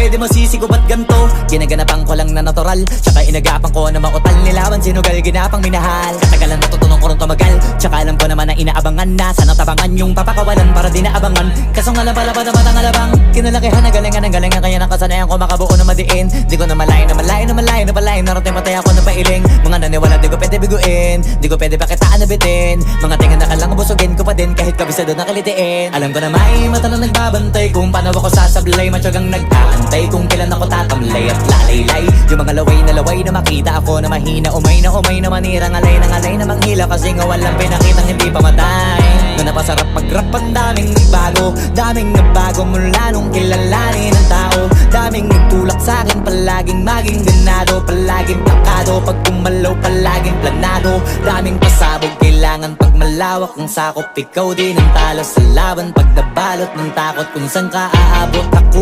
pwede mo sisigo ba't ganto? Ginaganapan ko lang na natural, tsaka inagapan ko na mautal. Nilawan sinugal, ginapang minahal. Katagalan natutunan ko rin tumagal, tsaka alam ko naman na inaabangan na. Sana tabangan yung papakawalan para di naabangan. Kaso nga lang pala pa naman ang alabang. Kinalakihan ang galingan kaya nakasanayan ko makabuo na madiin. Di ko na malayo na malayo na malayo na palayo. Narating patay ako na pailing. Mga naniwala di ko pwede biguin, di ko pwede pakitaan na bitin. Mga tingan na kalang busugin ko pa din kahit kabisado na kalitiin. Alam ko na may mata na nagbabantay kung paano ako sasablay. Matyagang nag-aantay kung kailan ako tatamlay at lalaylay. Yung mga laway na makita ako na mahina. Umay na manira, ngalay na manghila. Kasi nga walang pinakitang hindi pamatay. Na napasarap mag-rap ang daming nagbago mula nung kilalanin ang tao. Daming nagtulak sa'kin, palaging maging ganado. Palaging plakado, pag kumalaw palaging planado. Daming pasabog, kailangan pag malawak ang sakop. Ikaw din ang talo sa laban pag nabalot ng takot kung saan ka aabot. Ako